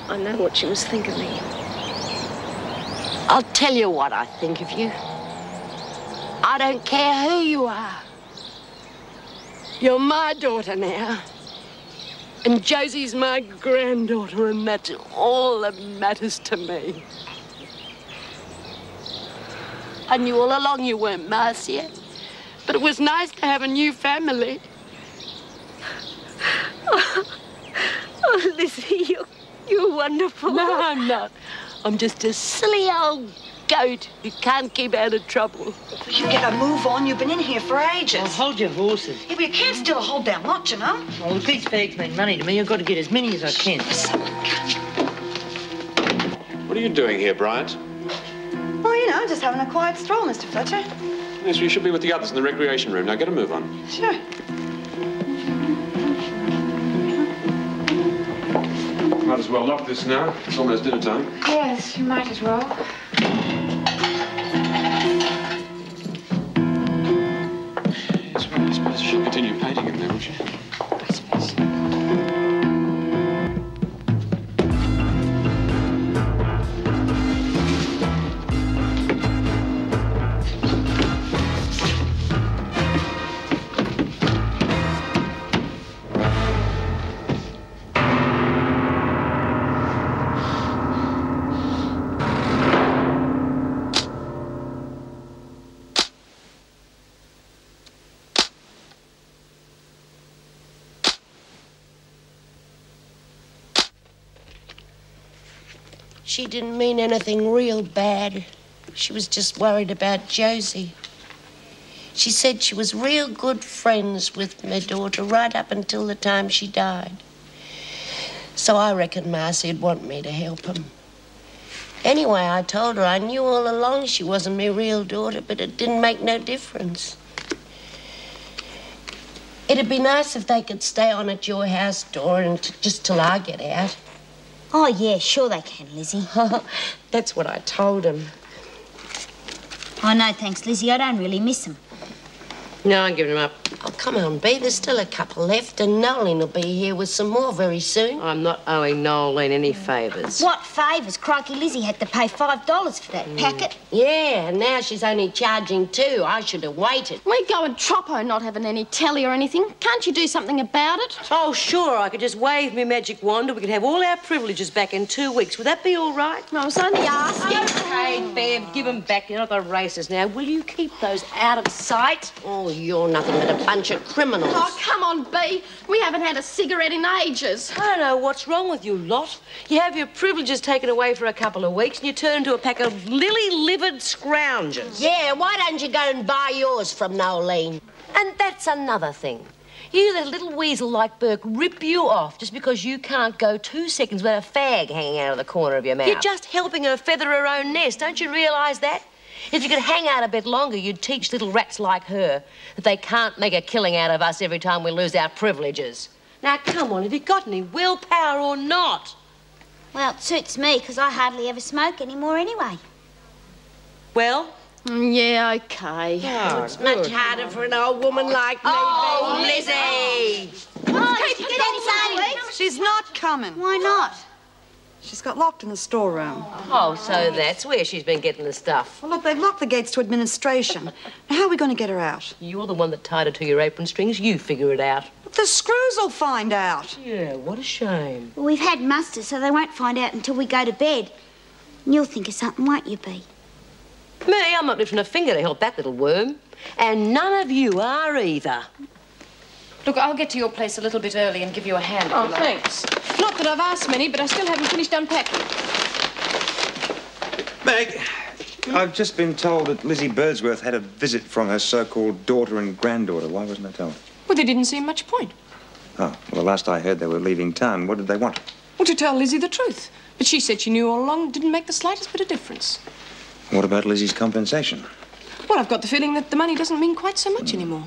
I know what she must think of me. I'll tell you what I think of you. I don't care who you are. You're my daughter now. And Josie's my granddaughter, and that's all that matters to me. I knew all along you weren't Marcia, but it was nice to have a new family. Oh, Lizzie, you're wonderful. No, I'm not. I'm just a silly old goat who can't keep out of trouble. You better move on. You've been in here for ages. Well, hold your horses. Yeah, but you can't steal a whole damn lot, you know. Well, if these bags mean money to me, I've got to get as many as I can. What are you doing here, Bryant? Well, you know, just having a quiet stroll, Mr. Fletcher. Yes, you should be with the others in the recreation room. Now get a move on. Sure. Might as well lock this now. It's almost dinner time. Yes, you might as well. Yes, well, I suppose you should continue painting in there, wouldn't you? I suppose. She didn't mean anything real bad. She was just worried about Josie. She said she was real good friends with my daughter right up until the time she died. So I reckon Marcy'd want me to help him. Anyway, I told her I knew all along she wasn't my real daughter, but it didn't make no difference. It'd be nice if they could stay on at your house door and just till I get out. Oh, yeah, sure they can, Lizzie. That's what I told him. Oh, no, thanks, Lizzie. I don't really miss them. No, I'm giving him up. Oh, come on, Bea. There's still a couple left, and Noeline will be here with some more very soon. I'm not owing Noeline any favours. What favours? Crikey, Lizzie had to pay $5 for that packet. Yeah, and now she's only charging $2. I should have waited. We go and Troppo not having any telly or anything. Can't you do something about it? Oh, sure, I could just wave my magic wand and we could have all our privileges back in 2 weeks. Would that be all right? I was only asking. Okay, Bev, give them back. You're not the racist now. Will you keep those out of sight? Oh, you're nothing but a bunch of criminals. Oh, come on, Bea. We haven't had a cigarette in ages. I don't know what's wrong with you lot. You have your privileges taken away for a couple of weeks and you turn into a pack of lily-livered scroungers. Yeah, why don't you go and buy yours from Noeline? And that's another thing. You let a little weasel like Burke rip you off just because you can't go 2 seconds without a fag hanging out of the corner of your mouth. You're just helping her feather her own nest. Don't you realise that? If you could hang out a bit longer, you'd teach little rats like her that they can't make a killing out of us every time we lose our privileges. Now, come on, have you got any willpower or not? Well, it suits me, because I hardly ever smoke anymore anyway. Well? Yeah, OK. Oh, it's much harder for an old woman like me. Oh, Lizzie! Oh, did you get any money? She's not coming. Why not? She's got locked in the storeroom. Oh, so that's where she's been getting the stuff. Well, look, they've locked the gates to administration. Now, how are we going to get her out? You're the one that tied her to your apron strings. You figure it out. But the screws will find out. Yeah, what a shame. Well, we've had mustard, so they won't find out until we go to bed. And you'll think of something, won't you, Bea? Me, I'm not lifting a finger to help that little worm. And none of you are either. Look, I'll get to your place a little bit early and give you a hand. Oh, thanks. Not that I've asked many, but I still haven't finished unpacking. Meg, I've just been told that Lizzie Birdsworth had a visit from her so-called daughter and granddaughter. Why wasn't I told? Well, there didn't seem much point. Oh, well, the last I heard, they were leaving town. What did they want? Well, to tell Lizzie the truth. But she said she knew all along it didn't make the slightest bit of difference. What about Lizzie's compensation? Well, I've got the feeling that the money doesn't mean quite so much anymore.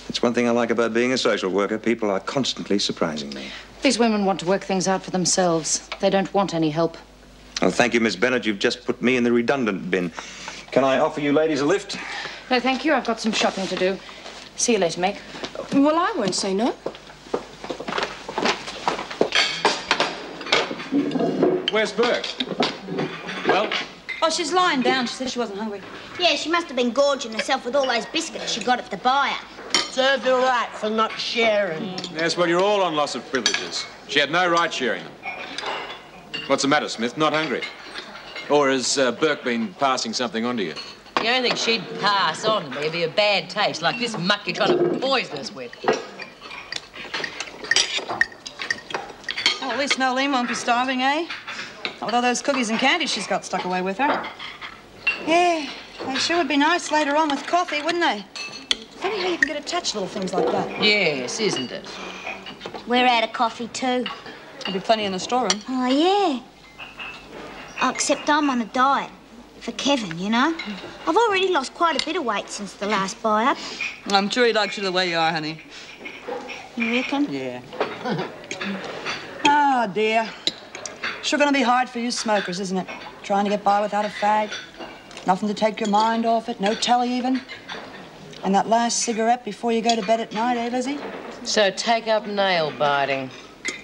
It's one thing I like about being a social worker. People are constantly surprising me. These women want to work things out for themselves. They don't want any help. Oh, thank you, Miss Bennett. You've just put me in the redundant bin. Can I offer you ladies a lift? No, thank you. I've got some shopping to do. See you later, Meg. Well, I won't say no. Where's Burke? Well? Oh, she's lying down. She said she wasn't hungry. Yeah, she must have been gorging herself with all those biscuits she got at the buyer. Served her right for not sharing. Yes, well, you're all on loss of privileges. She had no right sharing them. What's the matter, Smith? Not hungry? Or has Burke been passing something on to you? The only thing she'd pass on to me would be a bad taste, like this muck you're trying to poison us with. Well, at least Nolene won't be starving, eh? Not with all those cookies and candy she's got stuck away with her. Yeah, they sure would be nice later on with coffee, wouldn't they? Funny how you can get attached to little things like that. Yes, isn't it? We're out of coffee too. There'll be plenty in the storeroom. Oh, yeah. Oh, except I'm on a diet. For Kevin, you know. I've already lost quite a bit of weight since the last buy-up. I'm sure he likes you the way you are, honey. You reckon? Yeah. Oh, dear. Sure gonna be hard for you smokers, isn't it? Trying to get by without a fag. Nothing to take your mind off it, no telly even. And that last cigarette before you go to bed at night, eh, Lizzie? So take up nail biting.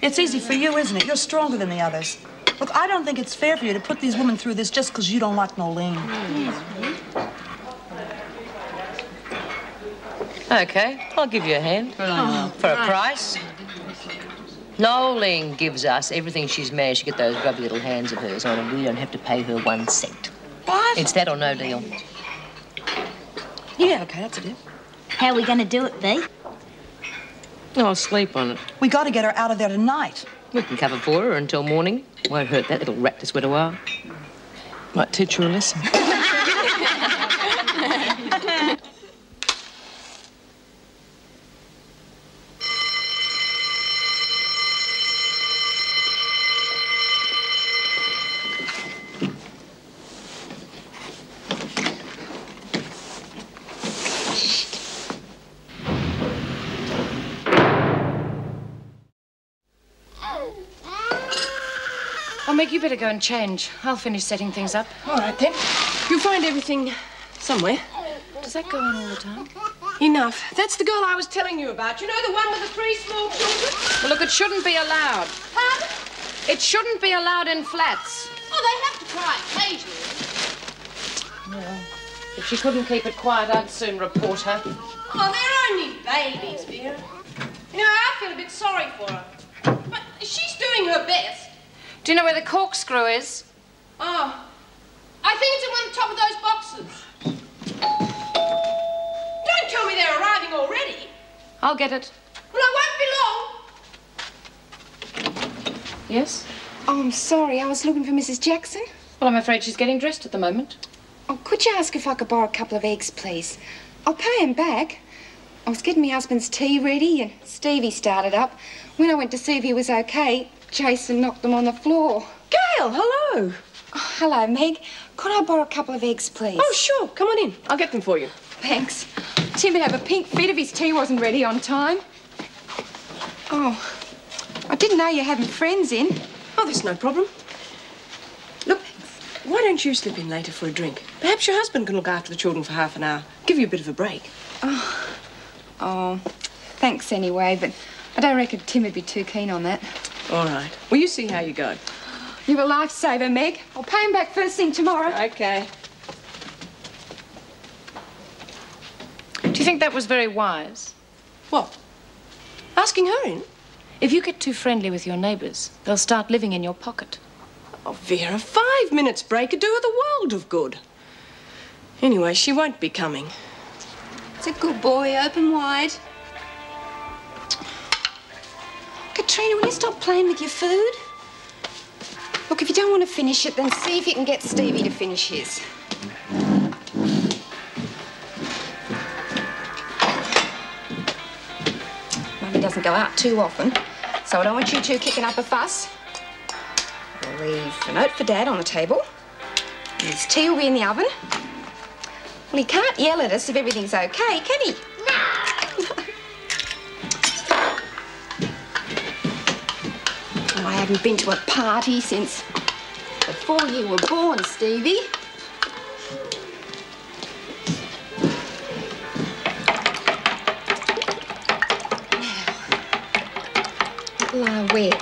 It's easy for you, isn't it? You're stronger than the others. Look, I don't think it's fair for you to put these women through this just because you don't like Nolene. Okay, I'll give you a hand. For a price. Nolene gives us everything she's managed to get those grubby little hands of hers on, and we don't have to pay her 1 cent. What? It's that or no deal. Yeah, okay, that's a deal. How are we going to do it, Bea? I'll sleep on it. We got to get her out of there tonight. We can cover for her until morning. Won't hurt that little rat to sweat a while. Might teach her a lesson. Oh, Meg, you better go and change. I'll finish setting things up. All right, then. You'll find everything somewhere. Does that go on all the time? Enough. That's the girl I was telling you about. You know, the one with the 3 small children? Well, look, it shouldn't be allowed. Pardon? It shouldn't be allowed in flats. Oh, they have to try occasionally. If she couldn't keep it quiet, I'd soon report her. Oh, they're only babies, Vera. You know, I feel a bit sorry for her. But she's doing her best. Do you know where the corkscrew is? Oh, I think it's in one of the top of those boxes. Don't tell me they're arriving already. I'll get it. Well, I won't be long. Yes? Oh, I'm sorry. I was looking for Mrs. Jackson. Well, I'm afraid she's getting dressed at the moment. Oh, could you ask if I could borrow a couple of eggs, please? I'll pay him back. I was getting my husband's tea ready and Stevie started up. When I went to see if he was okay, Jason knocked them on the floor. Gail, hello. Oh, hello, Meg. Could I borrow a couple of eggs, please? Oh, sure. Come on in. I'll get them for you. Thanks. Tim would have a pink fit if his tea wasn't ready on time. Oh, I didn't know you hadn't friends in. Oh, that's no problem. Look, why don't you slip in later for a drink? Perhaps your husband can look after the children for half an hour. Give you a bit of a break. Oh, thanks anyway, but I don't reckon Tim would be too keen on that. All right. Well, you see how you go. You're a lifesaver, Meg. I'll pay him back first thing tomorrow. Okay. Do you think that was very wise? What? Asking her in? If you get too friendly with your neighbours, they'll start living in your pocket. Oh, Vera, 5 minutes break would do her the world of good. Anyway, she won't be coming. It's a good boy, open wide. Katrina, will you stop playing with your food? Look, if you don't want to finish it, then see if you can get Stevie to finish his. Mummy doesn't go out too often, so I don't want you two kicking up a fuss. I'll leave a note for Dad on the table. His tea will be in the oven. Well, he can't yell at us if everything's okay, can he? No! I haven't been to a party since before you were born, Stevie. Now, where?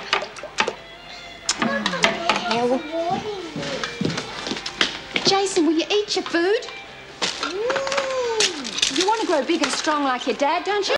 Oh, hell. Listen, will you eat your food? You want to grow big and strong like your dad, don't you?